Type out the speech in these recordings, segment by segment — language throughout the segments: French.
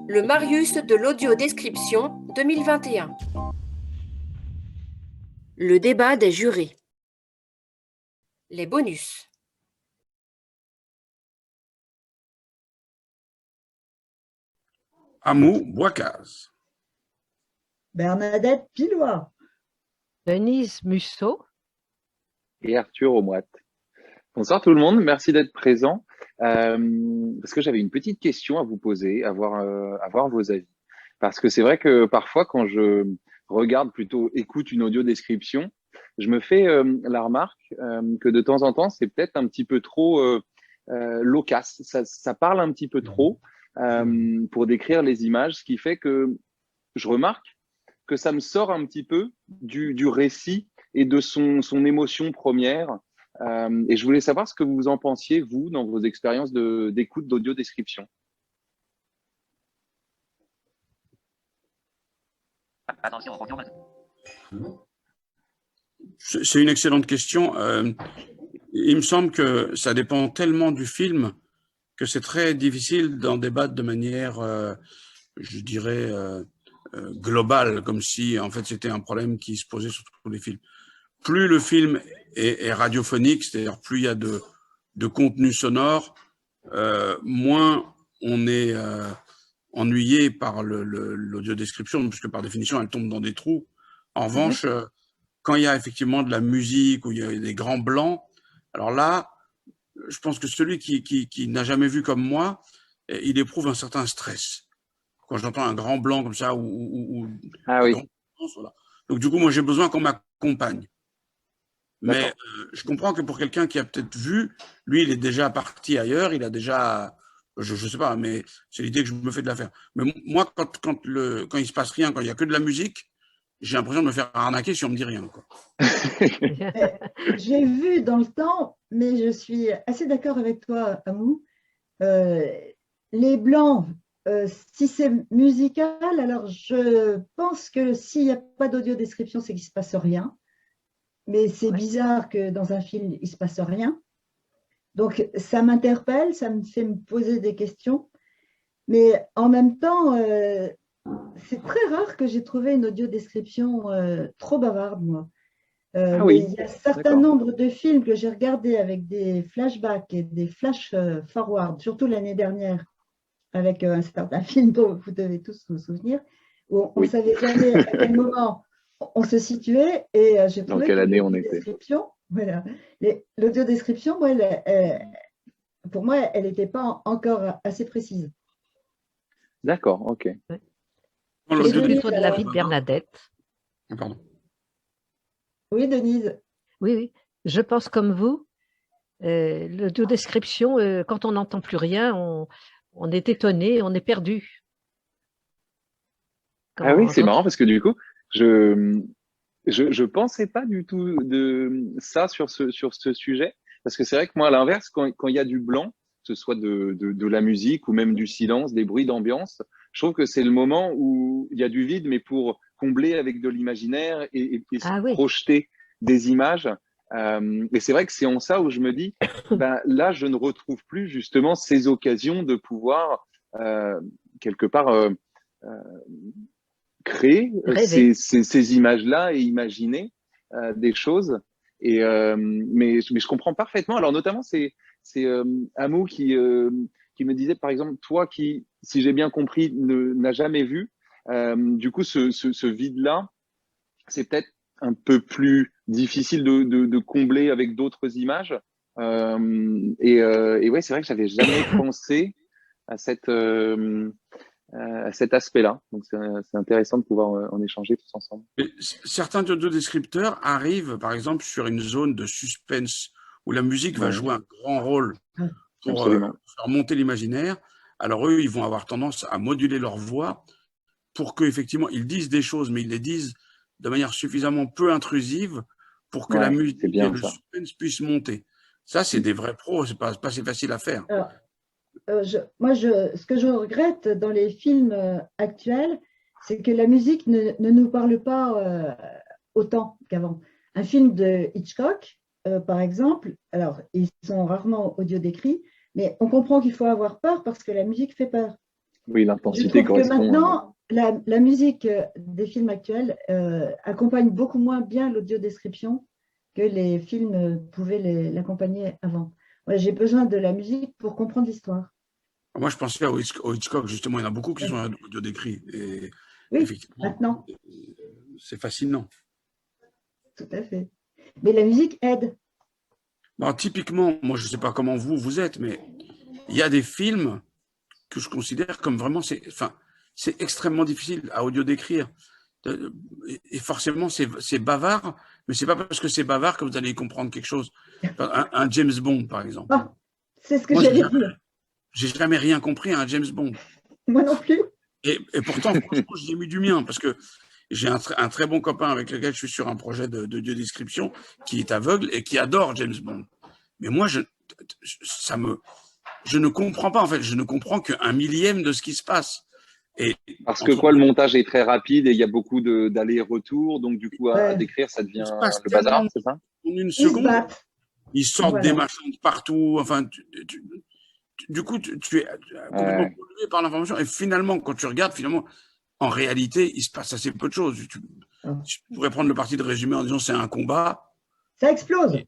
Le Marius de l'audiodescription 2021. Le débat des jurés. Les bonus. Amou Boicaz. Bernadette Pilois. Denise Musso. Et Arthur Aumoite. Bonsoir tout le monde, merci d'être présent. Parce que j'avais une petite question à vous poser, à voir vos avis. Parce que c'est vrai que parfois, quand je regarde, plutôt écoute une audio description, je me fais la remarque que de temps en temps, c'est peut-être un petit peu trop loquace. Ça parle un petit peu trop pour décrire les images, ce qui fait que je remarque que ça me sort un petit peu du récit et de son émotion première. Et je voulais savoir ce que vous en pensiez, vous, dans vos expériences d'écoute d'audio-description. C'est une excellente question. Il me semble que ça dépend tellement du film que c'est très difficile d'en débattre de manière, je dirais, globale, comme si en fait c'était un problème qui se posait sur tous les films. Plus le film est radiophonique, c'est-à-dire plus il y a de contenu sonore, moins on est ennuyé par l'audiodescription, puisque par définition, elle tombe dans des trous. En revanche, quand il y a effectivement de la musique ou il y a des grands blancs, alors là, je pense que celui qui n'a jamais vu comme moi, il éprouve un certain stress. Quand j'entends un grand blanc comme ça, Ah oui. Voilà. Donc du coup, moi, j'ai besoin qu'on m'accompagne. Mais je comprends que pour quelqu'un qui a peut-être vu, lui, il est déjà parti ailleurs, il a déjà, je sais pas, mais c'est l'idée que je me fais de la faire. Mais moi, quand il se passe rien, quand il y a que de la musique, j'ai l'impression de me faire arnaquer si on me dit rien, quoi. J'ai vu dans le temps, mais je suis assez d'accord avec toi, Amou. Les blancs, si c'est musical, alors je pense que s'il n'y a pas d'audio-description, c'est qu'il ne se passe rien. Mais c'est bizarre que dans un film, il ne se passe rien. Donc, ça m'interpelle, ça me fait me poser des questions. Mais en même temps, c'est très rare que j'ai trouvé une audio-description trop bavarde, moi. Oui, il y a un certain nombre de films que j'ai regardés avec des flashbacks et des flash-forward, surtout l'année dernière, avec un certain film dont vous devez tous vous souvenir, où on ne savait jamais à quel moment on se situait, et j'ai trouvé dans quelle année on était. Voilà, l'audio-description, pour moi, elle n'était pas encore assez précise. D'accord, ok. Je suis plutôt de l'avis de Bernadette. Pardon. Oui, Denise. Oui, je pense comme vous. L'audio-description, quand on n'entend plus rien, on est étonné, on est perdu. Ah oui, c'est marrant parce que du coup, je pensais pas du tout de ça sur ce sujet, parce que c'est vrai que moi, à l'inverse, quand il y a du blanc, que ce soit de la musique ou même du silence, des bruits d'ambiance, je trouve que c'est le moment où il y a du vide, mais pour combler avec de l'imaginaire et projeter des images. Et c'est vrai que c'est en ça où je me dis, ben, là, je ne retrouve plus justement ces occasions de pouvoir quelque part créer ces images-là et imaginer des choses. Mais je comprends parfaitement. Alors notamment, c'est Amou qui me disait, par exemple, toi qui, si j'ai bien compris, n'a jamais vu, du coup, ce vide-là, c'est peut-être un peu plus difficile de combler avec d'autres images. Et ouais, c'est vrai que j'avais jamais pensé à cet aspect-là. Donc, c'est intéressant de pouvoir en échanger tous ensemble. Et certains audiodescripteurs arrivent, par exemple, sur une zone de suspense où la musique va jouer un grand rôle pour faire monter l'imaginaire. Alors, eux, ils vont avoir tendance à moduler leur voix pour qu'effectivement, ils disent des choses, mais ils les disent de manière suffisamment peu intrusive pour que la musique et le suspense puissent monter. Ça, c'est des vrais pros, c'est pas si facile à faire. Alors, ce que je regrette dans les films actuels, c'est que la musique ne nous parle pas autant qu'avant. Un film de Hitchcock, par exemple, alors ils sont rarement audio décrits, mais on comprend qu'il faut avoir peur parce que la musique fait peur. Oui, Je l'intensité trouve que correspond. maintenant, la musique des films actuels accompagne beaucoup moins bien l'audio-description que les films pouvaient l'accompagner avant. Ouais, j'ai besoin de la musique pour comprendre l'histoire. Moi, je pensais au Hitchcock, justement. Il y en a beaucoup qui Oui, sont audio décrits. Et oui, effectivement, maintenant, c'est fascinant. tout à fait. Mais la musique aide. Bon, typiquement, moi, je ne sais pas comment vous êtes, mais il y a des films que je considère comme vraiment, c'est extrêmement difficile à audio décrire. Et forcément, c'est bavard, mais c'est pas parce que c'est bavard que vous allez comprendre quelque chose. Un James Bond, par exemple. Ah, c'est ce que Moi, j'allais dire. j'ai jamais rien compris à un James Bond. Moi non plus. Et pourtant, franchement, j'y ai mis du mien parce que j'ai un très bon copain avec lequel je suis sur un projet de description qui est aveugle et qui adore James Bond. Mais moi, je ne comprends pas, en fait. Je ne comprends qu'un millième de ce qui se passe. Et Parce que entre, quoi, le montage est très rapide et il y a beaucoup d'allers-retours, donc du coup, à Ouais. décrire, ça devient il se passe le tellement bazar, c'est ça? en une Ils se seconde. battent. Ils sortent des Voilà. machins de partout. Enfin, du coup, tu es complètement Ouais. pollué par l'information. Et finalement, quand tu regardes, finalement, en réalité, il se passe assez peu de choses. Ah. Tu pourrais prendre le parti de résumer en disant c'est un combat. Ça explose.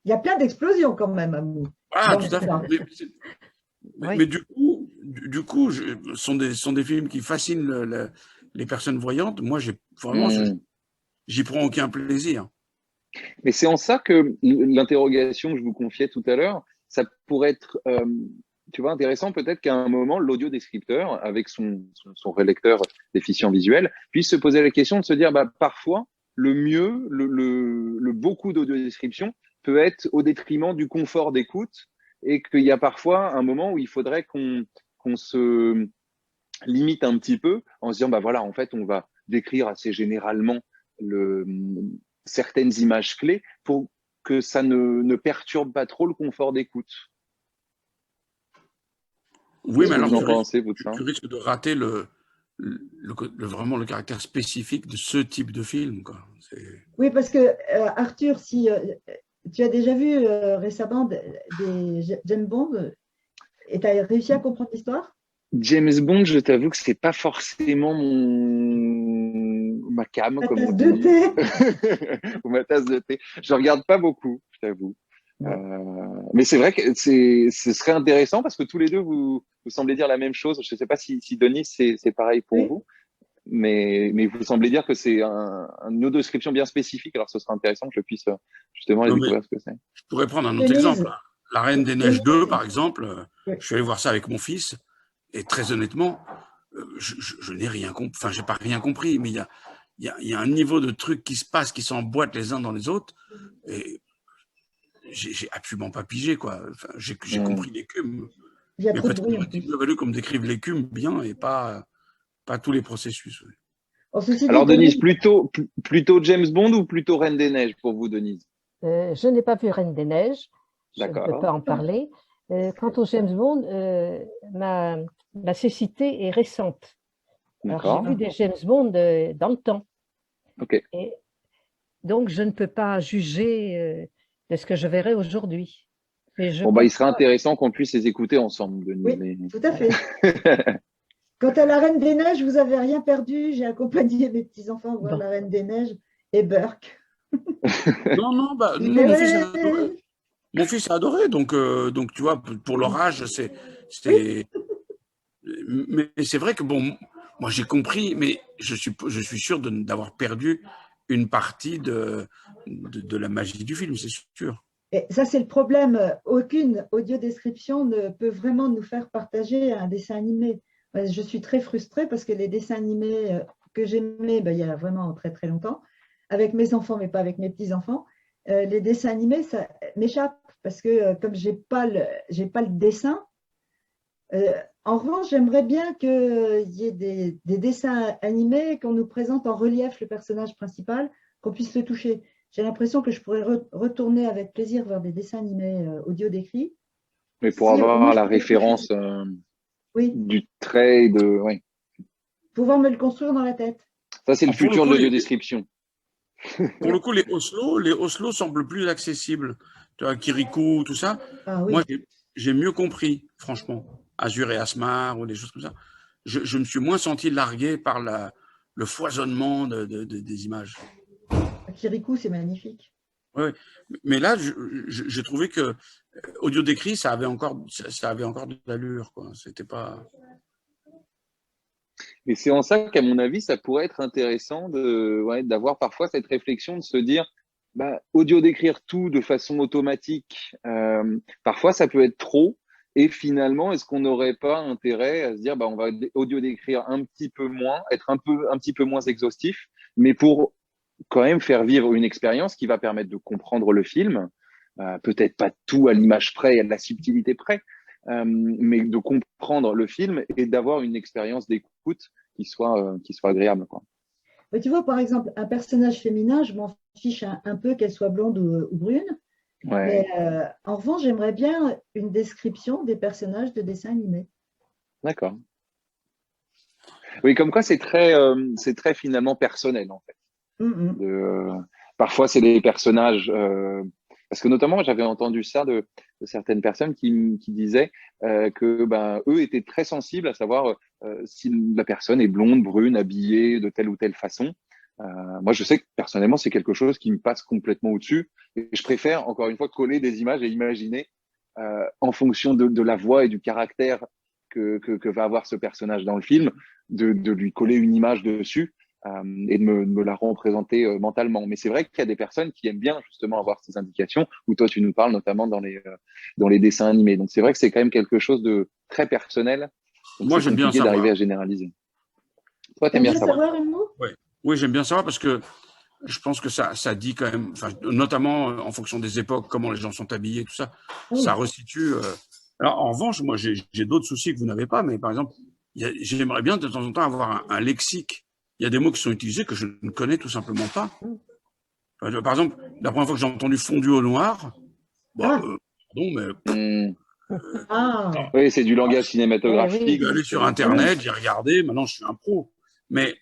Il y a plein d'explosions quand même. Ah, Dans tout à fait. l'histoire. Oui. Mais du coup, sont des films qui fascinent les personnes voyantes. Moi, vraiment, j'y prends aucun plaisir. Mais c'est en ça que l'interrogation que je vous confiais tout à l'heure, ça pourrait être, tu vois, intéressant peut-être qu'à un moment, l'audio-descripteur, avec son relecteur déficient visuel, puisse se poser la question de se dire, bah, parfois, le mieux, le beaucoup d'audio-description peut être au détriment du confort d'écoute et qu'il y a parfois un moment où il faudrait qu'on se limite un petit peu en se disant, bah voilà, en fait, on va décrire assez généralement certaines images clés pour que ça ne perturbe pas trop le confort d'écoute. Oui, Qu'est-ce mais que alors vous en pensez, vous, de ça? tu risques de rater vraiment le caractère spécifique de ce type de film, quoi. Oui, parce que Arthur, si tu as déjà vu récemment des James Bond et tu as réussi à comprendre l'histoire? James Bond, je t'avoue que c'est pas forcément ma cam, Ta comme on tasse de dit, thé? ou ma tasse de thé. Je regarde pas beaucoup, je t'avoue. Bon. Mais c'est vrai que ce serait intéressant parce que tous les deux, vous semblez dire la même chose. Je ne sais pas si Denis, c'est pareil pour Oui. vous, mais vous semblez dire que c'est une audio-description bien spécifique. Alors, ce serait intéressant que je puisse justement aller Non, mais découvrir ce que c'est. je pourrais prendre un autre exemple. Denise, La Reine des Neiges Denise, 2, par exemple. oui. Je suis allé voir ça avec mon fils. Et très honnêtement, je n'ai rien compris. Enfin, j'ai pas rien compris, mais il y a un niveau de trucs qui se passent, qui s'emboîtent les uns dans les autres. Et j'ai absolument pas pigé, quoi. Enfin, j'ai compris l'écume. Il y a Mais trop de peut-être bruit en qu'il plus. aurait fallu qu'on me décrive l'écume bien et pas tous les processus. Ouais. Oh, ceci dit, Alors, Denise, Denise, plutôt James Bond ou plutôt Reine des Neiges pour vous, Denise? Je n'ai pas vu Reine des Neiges, je ne peux D'accord. pas en parler. Quant au James Bond, ma cécité est récente. Alors, j'ai D'accord. vu des James Bond dans le temps. Ok. Et donc, je ne peux pas juger de ce que je verrai aujourd'hui. Mais je Bon, bah, il serait comprends. intéressant qu'on puisse les écouter ensemble, Denis. oui, Mais- tout à fait. Quant à la Reine des Neiges, vous n'avez rien perdu. J'ai accompagné mes petits-enfants voir Non. la Reine des Neiges et Burke. Non, non, mon fils a adoré. Mon fils a adoré, donc tu vois, pour leur âge, mais c'est vrai que bon, moi j'ai compris, mais je suis sûr d'avoir perdu une partie de la magie du film, c'est sûr. Et ça, c'est le problème. Aucune audio-description ne peut vraiment nous faire partager un dessin animé. Je suis très frustrée parce que les dessins animés que j'aimais il y a vraiment très très longtemps, avec mes enfants, mais pas avec mes petits-enfants, les dessins animés, ça m'échappe parce que comme j'ai pas le dessin, en revanche, j'aimerais bien qu'il y ait des dessins animés, qu'on nous présente en relief le personnage principal, qu'on puisse le toucher. J'ai l'impression que je pourrais retourner avec plaisir vers des dessins animés audio décrits. Mais pour Si au moins avoir je la pouvais référence oui, du trait, ouais. pouvoir me le construire dans la tête. Ça, c'est le Alors, pour le futur coup, de l'audio-description. Pour le coup, les Oslo semblent plus accessibles. Tu vois, Kirikou, tout ça. Ah oui, Moi, j'ai mieux compris, franchement. Azur et Asmar ou des choses comme ça. Je me suis moins senti largué par le foisonnement des images. Kirikou, c'est magnifique. Ouais. Mais là, j'ai trouvé que audio décrit, ça avait encore de l'allure, quoi. C'était pas. Et c'est en ça qu'à mon avis, ça pourrait être intéressant d'avoir parfois cette réflexion de se dire, bah, audio décrire tout de façon automatique, parfois ça peut être trop. Et finalement, est-ce qu'on n'aurait pas intérêt à se dire, bah, on va audio décrire un petit peu moins, être un petit peu moins exhaustif, mais pour quand même faire vivre une expérience qui va permettre de comprendre le film, peut-être pas tout à l'image près et à la subtilité près, mais de comprendre le film et d'avoir une expérience d'écoute qui soit agréable, quoi. Mais tu vois, par exemple, un personnage féminin, je m'en fiche un peu qu'elle soit blonde ou brune. Ouais. Mais en revanche, j'aimerais bien une description des personnages de dessins animés. D'accord. Oui, comme quoi c'est très finalement personnel en fait. Parfois, c'est des personnages, parce que notamment, j'avais entendu ça de certaines personnes qui disaient que ben, eux étaient très sensibles à savoir si la personne est blonde, brune, habillée de telle ou telle façon. Moi, je sais que personnellement, c'est quelque chose qui me passe complètement au-dessus. Et je préfère, encore une fois, coller des images et imaginer en fonction de la voix et du caractère que va avoir ce personnage dans le film, de lui coller une image dessus. Et de me la représenter mentalement. Mais c'est vrai qu'il y a des personnes qui aiment bien justement avoir ces indications, où toi tu nous parles notamment dans les dessins animés. Donc c'est vrai que c'est quand même quelque chose de très personnel. Donc Moi, c'est j'aime bien compliqué savoir. d'arriver à généraliser. Toi, T'aimes t'aimes bien bien savoir. savoir, Humo ? Oui, j'aime bien savoir parce que je pense que ça dit quand même, notamment en fonction des époques, comment les gens sont habillés, tout ça, ça resitue. Alors en revanche, moi j'ai d'autres soucis que vous n'avez pas, mais par exemple, j'aimerais bien de temps en temps avoir un lexique. Il y a des mots qui sont utilisés que je ne connais tout simplement pas. Par exemple, la première fois que j'ai entendu fondu au noir, pardon, mais Oui, c'est du langage je cinématographique. suis allé sur Internet, j'ai regardé, maintenant je suis un pro. Mais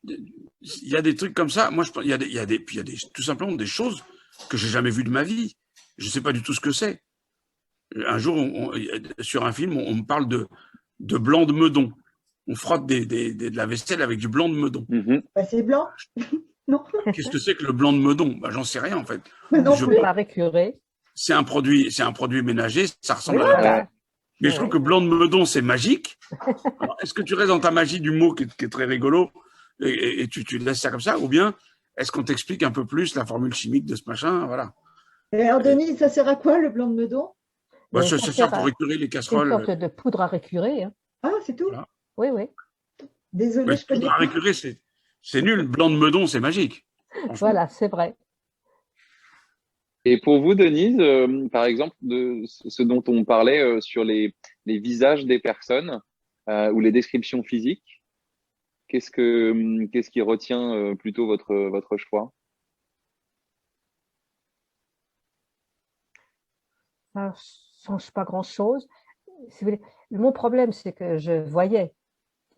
il y a des trucs comme ça. Moi, il y a tout simplement des choses que j'ai jamais vues de ma vie. Je sais pas du tout ce que c'est. Un jour, sur un film, on me parle de blanc de meudon. On frotte de la vaisselle avec du blanc de meudon. Bah, c'est blanc. Non. Qu'est-ce que c'est que le blanc de meudon? Bah, j'en sais rien en fait. Poudre à récurer. C'est un produit ménager. Ça ressemble à la. Mais je trouve que blanc de meudon, c'est magique. Alors, est-ce que tu restes dans ta magie du mot qui est très rigolo et tu laisses ça comme ça, ou bien est-ce qu'on t'explique un peu plus la formule chimique de ce machin, voilà. Et alors, Denis, ça sert à quoi le blanc de meudon? Bah, ça sert pour récurer les casseroles. C'est une sorte de poudre à récurer. Hein. Ah, c'est tout? Voilà. Oui, oui. Désolée, je connais poudre à récurer, c'est nul. Blanc de meudon, c'est magique. Voilà, c'est vrai. Et pour vous, Denise, par exemple, de ce dont on parlait sur les visages des personnes ou les descriptions physiques, qu'est-ce qui retient plutôt votre choix? Ça ne change pas grand-chose. Si vous voulez. Mon problème, c'est que je voyais,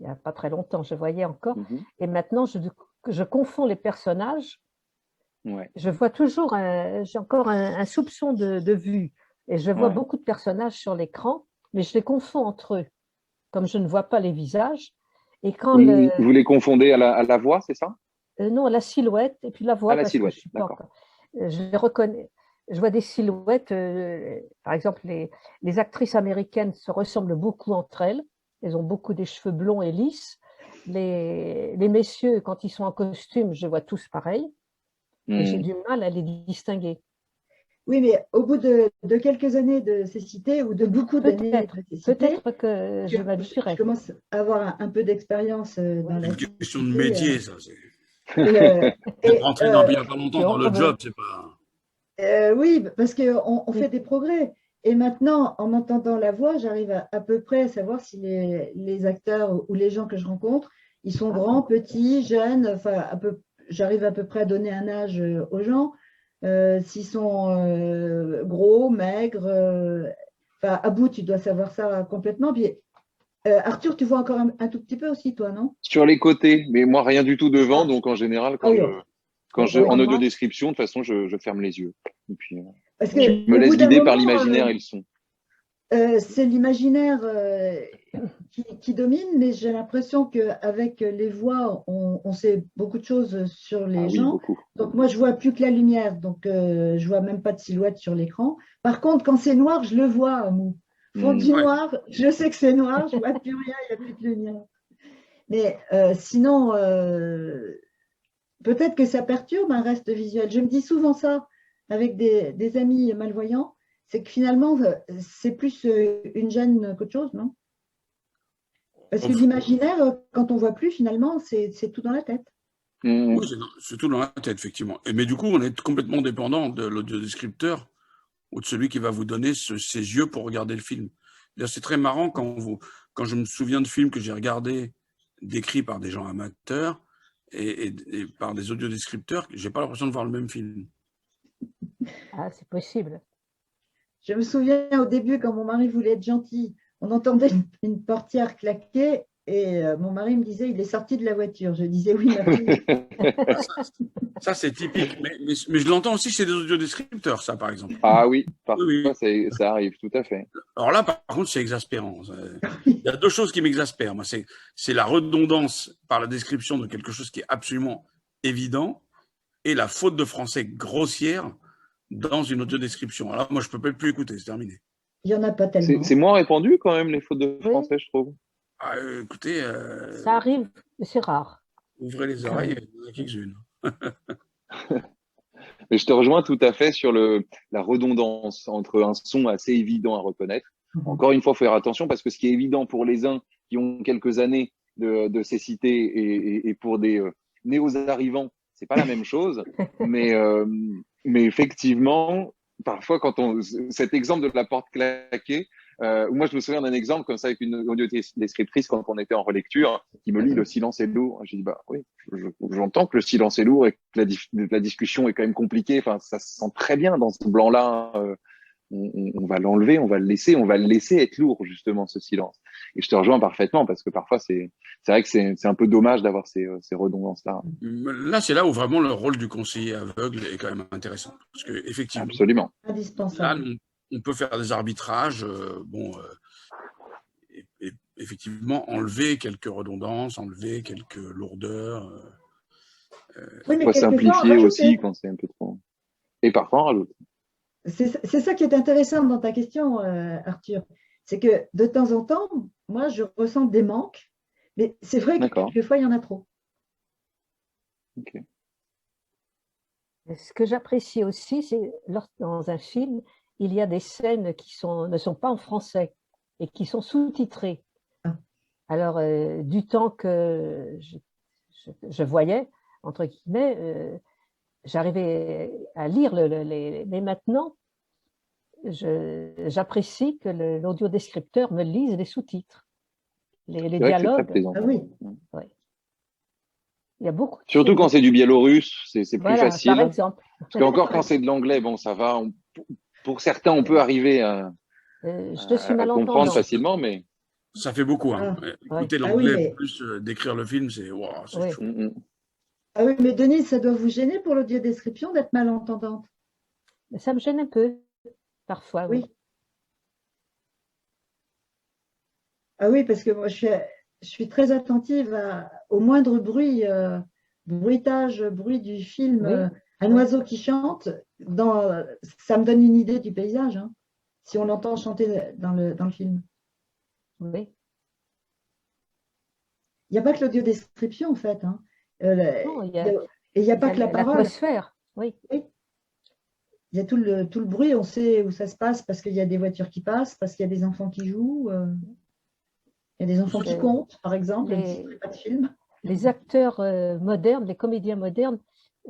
il n'y a pas très longtemps, je voyais encore, et maintenant, je confonds les personnages. Ouais. Je vois toujours, j'ai encore un soupçon de vue, et je vois beaucoup de personnages sur l'écran, mais je les confonds entre eux, comme je ne vois pas les visages. Et quand vous les confondez à la voix, c'est ça? Non, à la silhouette, et puis la voix, parce que je suis pas encore. Je les reconnais. Je vois des silhouettes, par exemple, les actrices américaines se ressemblent beaucoup entre elles. Elles ont beaucoup des cheveux blonds et lisses. Les messieurs, quand ils sont en costume, je vois tous pareil. Et j'ai du mal à les distinguer. Oui, mais au bout de quelques années de cécité ou de beaucoup d'années de cécité, peut-être que je m'habituerai. Je commence à avoir un peu d'expérience dans la cécité. C'est une question de métier, ça. Rentrer il n'y a pas longtemps dans le job, c'est pas… oui, parce qu'on fait des progrès. Et maintenant, en entendant la voix, j'arrive à peu près à savoir si les acteurs ou les gens que je rencontre, ils sont grands, petits, jeunes, enfin, j'arrive à peu près à donner un âge aux gens. S'ils sont gros, maigres, à bout, tu dois savoir ça complètement. Puis, Arthur, tu vois encore un tout petit peu aussi, toi, non? Sur les côtés, mais moi, rien du tout devant. Donc, en général, en audio description, de toute façon, je ferme les yeux. Et puis, je me laisse guider par l'imaginaire et le son. C'est l'imaginaire qui domine, mais j'ai l'impression qu'avec les voix, on sait beaucoup de choses sur les Ah oui, gens. beaucoup. Donc moi, je vois plus que la lumière, donc je vois même pas de silhouette sur l'écran. Par contre, quand c'est noir, je le vois, Mou. Fondu Ouais. noir, je sais que c'est noir, je vois plus rien, il n'y a plus de lumière. Mais sinon, peut-être que ça perturbe un reste visuel. Je me dis souvent ça avec des amis malvoyants, c'est que finalement, c'est plus une gêne qu'autre chose, non? Parce que l'imaginaire, quand on voit plus, finalement, c'est tout dans la tête. Oui, c'est tout dans la tête, effectivement. Mais du coup, on est complètement dépendant de l'audiodescripteur ou de celui qui va vous donner ses yeux pour regarder le film. C'est très marrant quand je me souviens de films que j'ai regardés décrits par des gens amateurs et par des audiodescripteurs, j'ai pas l'impression de voir le même film. Ah, c'est possible. Je me souviens au début, quand mon mari voulait être gentil, on entendait une portière claquer et mon mari me disait, il est sorti de la voiture. Je disais, oui, ma fille. Ça, c'est typique. Mais je l'entends aussi chez des audiodescripteurs, ça, par exemple. Ah oui, Oui, parfois ça arrive, tout à fait. Alors là, par contre, c'est exaspérant. Il y a deux choses qui m'exaspèrent. Moi, c'est la redondance par la description de quelque chose qui est absolument évident et la faute de français grossière dans une audiodescription. Alors moi, je peux plus écouter, c'est terminé. Il n'y en a pas tellement. C'est moins répandu quand même, les fautes de français, Oui. je trouve. Ah, écoutez, Ça arrive, mais c'est rare. ouvrez les oreilles, il y en a quelques-unes. Mais je te rejoins tout à fait sur la redondance entre un son assez évident à reconnaître. Encore une fois, il faut faire attention parce que ce qui est évident pour les uns qui ont quelques années de cécité et pour des néo-arrivants, c'est pas la même chose. Mais effectivement, parfois, cet exemple de la porte claquée, moi, je me souviens d'un exemple comme ça avec une audio-descriptrice quand on était en relecture, qui me lit Le silence est lourd. J'ai dit, bah oui, j'entends que le silence est lourd et que la discussion est quand même compliquée. Enfin, ça se sent très bien dans ce blanc-là. On va l'enlever, on va le laisser être lourd, justement, ce silence. Et je te rejoins parfaitement parce que parfois, c'est vrai que c'est un peu dommage d'avoir ces redondances-là. Là, c'est là où vraiment le rôle du conseiller aveugle est quand même intéressant. Parce que, effectivement, Absolument. là, Indispensable. on peut faire des arbitrages, et effectivement, enlever quelques redondances, enlever quelques lourdeurs. Oui, mais Faut quelquefois, simplifier en aussi rajouter. quand c'est un peu trop. Et parfois, on rajoute. C'est ça qui est intéressant dans ta question, Arthur. C'est que de temps en temps, moi, je ressens des manques, mais c'est vrai que D'accord. quelquefois, il y en a trop. Ok. Ce que j'apprécie aussi, c'est dans un film, il y a des scènes qui ne sont pas en français et qui sont sous-titrées. Ah. Alors, du temps que je voyais, entre guillemets, j'arrivais à lire mais maintenant, j'apprécie que l'audiodescripteur me lise les sous-titres, les C'est vrai que c'est très dialogues. plaisant. Ah oui. Ouais. Il y a beaucoup de Surtout films quand c'est du biélorusse, c'est plus Voilà, facile. par exemple. Parce qu'encore quand c'est de l'anglais, bon, ça va. Pour certains, on peut arriver Je suis à comprendre malentendant. facilement, mais Ça fait beaucoup. Hein. Ah. Écouter Ah oui, l'anglais mais... plus décrire le film, c'est wow, Oui. chaud. Ah oui, mais Denise, ça doit vous gêner pour l'audiodescription d'être malentendante. Mais ça me gêne un peu, parfois. Oui. Ah oui, parce que moi, je suis très attentive au moindre bruit, bruitage, bruit du film, Oui. un oiseau qui chante, ça me donne une idée du paysage, hein, si on l'entend chanter dans le film. Oui. Il n'y a pas que l'audiodescription, en fait. Hein. Non, Et il n'y a pas que la parole. L'atmosphère, oui. Oui. Il y a tout le bruit, on sait où ça se passe parce qu'il y a des voitures qui passent, parce qu'il y a des enfants qui jouent. Il y a des enfants qui comptent, par exemple, même s'il n'y a pas de film. Les acteurs modernes, les comédiens modernes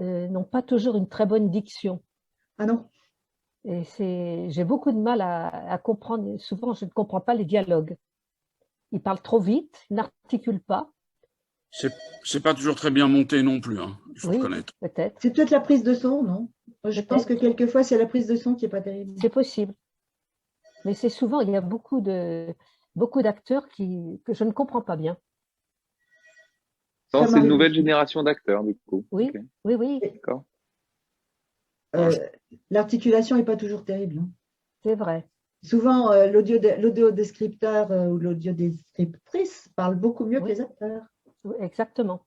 n'ont pas toujours une très bonne diction. Ah non. Et j'ai beaucoup de mal à comprendre. Souvent, je ne comprends pas les dialogues. Ils parlent trop vite, ils n'articulent pas. C'est pas toujours très bien monté non plus, hein, il faut reconnaître. Peut-être. C'est peut-être la prise de son, non? Je pense que quelquefois, c'est la prise de son qui n'est pas terrible. C'est possible. Mais c'est souvent, il y a beaucoup d'acteurs que je ne comprends pas bien. C'est une nouvelle génération d'acteurs, du coup. Oui, okay. Oui. D'accord. L'articulation n'est pas toujours terrible. Hein. C'est vrai. Souvent, l'audiodescripteur ou l'audiodescriptrice parle beaucoup mieux que les acteurs. Oui, exactement.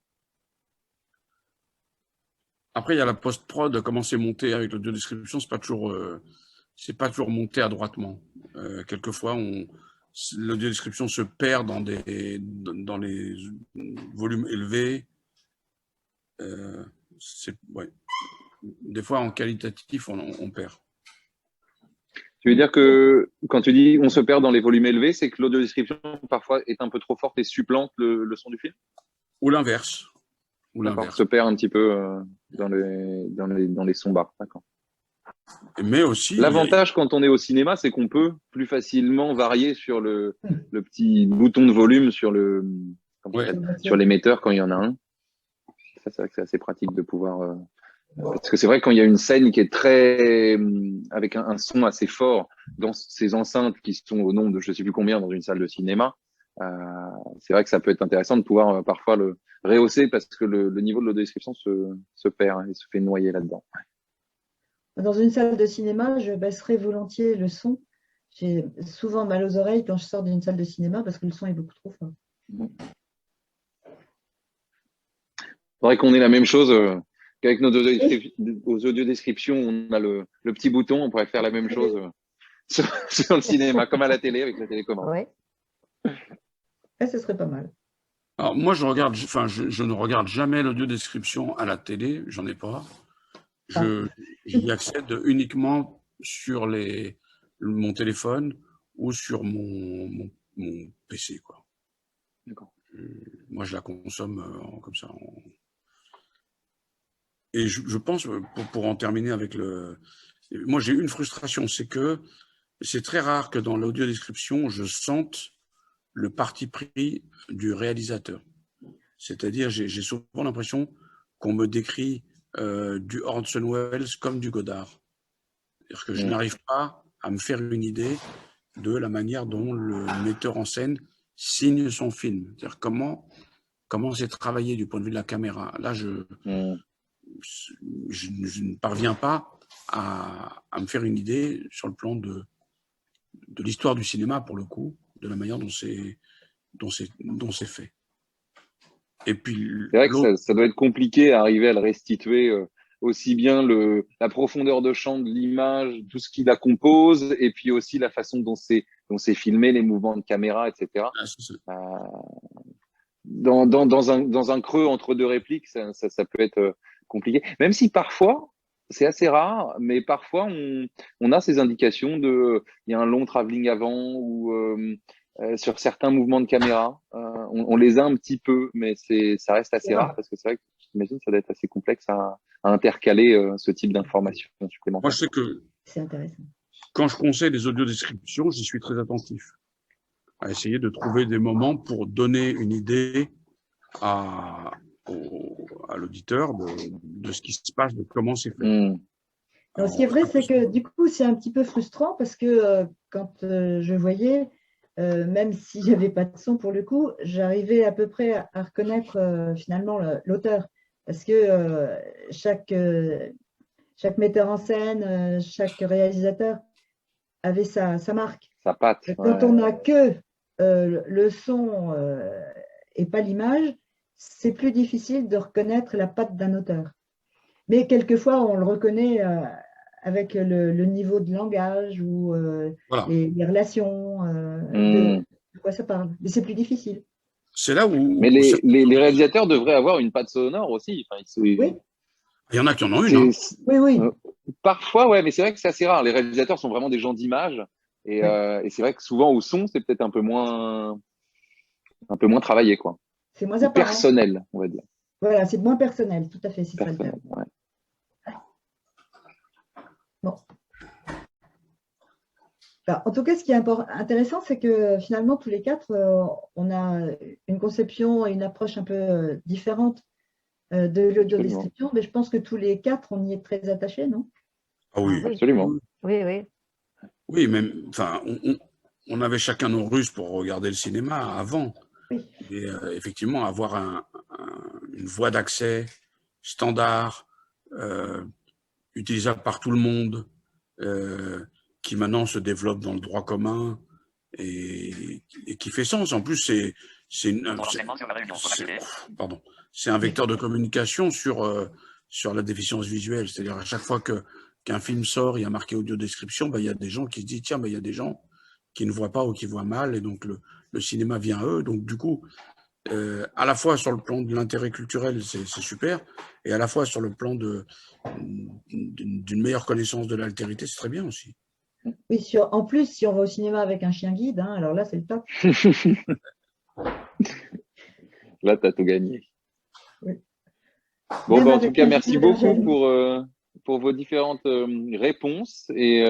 Après, il y a la post-prod, comment c'est monté avec l'audiodescription, c'est pas toujours monté adroitement. Quelquefois, l'audiodescription se perd dans les volumes élevés. Ouais. Des fois, en qualitatif, on perd. Tu veux dire que quand tu dis on se perd dans les volumes élevés, c'est que l'audiodescription parfois est un peu trop forte et supplante le son du film? Ou l'inverse. Se perd un petit peu dans les sons bas. D'accord. Mais aussi. L'avantage quand on est au cinéma, c'est qu'on peut plus facilement varier sur le petit bouton de volume sur l'émetteur quand il y en a un. Ça, c'est vrai que c'est assez pratique de pouvoir. Parce que c'est vrai que quand il y a une scène qui est avec un son assez fort dans ces enceintes qui sont au nombre de je ne sais plus combien dans une salle de cinéma, c'est vrai que ça peut être intéressant de pouvoir parfois le rehausser parce que le niveau de l'audiodescription se perd et se fait noyer là-dedans. Dans une salle de cinéma, je baisserai volontiers le son. J'ai souvent mal aux oreilles quand je sors d'une salle de cinéma parce que le son est beaucoup trop fort. Il faudrait qu'on ait la même chose qu'avec nos audiodescriptions. On a le petit bouton, on pourrait faire la même chose sur le cinéma, comme à la télé avec la télécommande. Oui. Ce serait pas mal. Alors, moi, je ne regarde jamais l'audiodescription à la télé, j'en ai pas. J'y accède uniquement sur mon téléphone ou sur mon PC, quoi. D'accord. Moi, je la consomme comme ça. Et je pense, pour en terminer avec moi, j'ai une frustration, c'est que c'est très rare que dans l'audiodescription, je sente le parti pris du réalisateur. C'est-à-dire, j'ai souvent l'impression qu'on me décrit du Orson Welles comme du Godard. C'est-à-dire que je n'arrive pas à me faire une idée de la manière dont le metteur en scène signe son film. C'est-à-dire comment c'est travaillé du point de vue de la caméra. Là, je ne parviens pas à me faire une idée sur le plan de l'histoire du cinéma, pour le coup, de la manière dont c'est fait. Et puis, c'est vrai que ça doit être compliqué à arriver à le restituer aussi bien la profondeur de champ de l'image, tout ce qui la compose, et puis aussi la façon dont c'est filmé, les mouvements de caméra, etc. Dans un creux entre deux répliques, ça peut être compliqué. Même si parfois, c'est assez rare, mais parfois on a ces indications il y a un long travelling avant ou sur certains mouvements de caméra, on les a un petit peu, mais ça reste assez rare parce que c'est vrai que j'imagine que ça doit être assez complexe à intercaler ce type d'informations supplémentaires. Moi, je sais que c'est intéressant. Quand je conseille les audiodescriptions, j'y suis très attentif à essayer de trouver des moments pour donner une idée à l'auditeur de ce qui se passe, de comment c'est fait. Alors, ce qui est vrai, c'est que du coup, c'est un petit peu frustrant parce que quand je voyais, même si je n'avais pas de son pour le coup, j'arrivais à peu près à reconnaître finalement l'auteur. Parce que chaque metteur en scène, chaque réalisateur avait sa marque. Sa patte. Quand on n'a que le son et pas l'image, c'est plus difficile de reconnaître la patte d'un auteur. Mais quelquefois, on le reconnaît avec le niveau de langage ou voilà. les relations, de quoi ça parle. Mais c'est plus difficile. C'est là où… Mais les réalisateurs devraient avoir une patte sonore aussi. Enfin, oui. Il y en a qui en ont une. Hein. Oui. Parfois, ouais, mais c'est vrai que c'est assez rare. Les réalisateurs sont vraiment des gens d'image. Et c'est vrai que souvent, au son, c'est peut-être un peu moins travaillé, quoi. C'est moins apparent. Personnel, on va dire. Voilà, c'est moins personnel, tout à fait, c'est ça le terme. Ouais. Bon. Alors, en tout cas, ce qui est intéressant, c'est que finalement, tous les quatre, on a une conception et une approche un peu différente de l'audiodescription, mais je pense que tous les quatre, on y est très attachés, non? Ah oui, absolument. Oui. Oui, même, enfin, on avait chacun nos ruses pour regarder le cinéma avant. Oui. Et effectivement, avoir une voie d'accès standard, utilisable par tout le monde, qui maintenant se développe dans le droit commun et qui fait sens. En plus, c'est un vecteur de communication sur la déficience visuelle. C'est-à-dire à chaque fois qu'un film sort, il y a marqué audio description, il y a des gens qui se disent, tiens, il y a des gens qui ne voient pas ou qui voient mal, et donc le cinéma vient à eux. Donc du coup, à la fois sur le plan de l'intérêt culturel, c'est super, et à la fois sur le plan d'une meilleure connaissance de l'altérité, c'est très bien aussi. Oui, en plus, si on va au cinéma avec un chien guide, hein, alors là, c'est le top. Là, tu as tout gagné. Oui. Bon, Même en avec tout cas, un merci chien beaucoup berger. pour vos différentes réponses et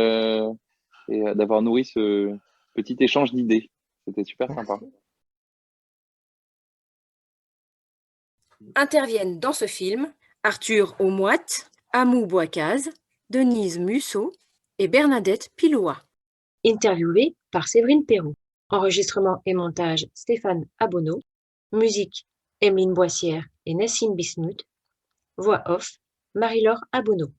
d'avoir nourri ce petit échange d'idées. C'était super sympa. Interviennent dans ce film Arthur Aumoite, Amou Bouakaz, Denise Musso et Bernadette Piloua. Interviewée par Séverine Perroux. Enregistrement et montage Stéphane Abonneau. Musique Emeline Boissière et Nassine Bismuth. Voix off Marie-Laure Abonneau.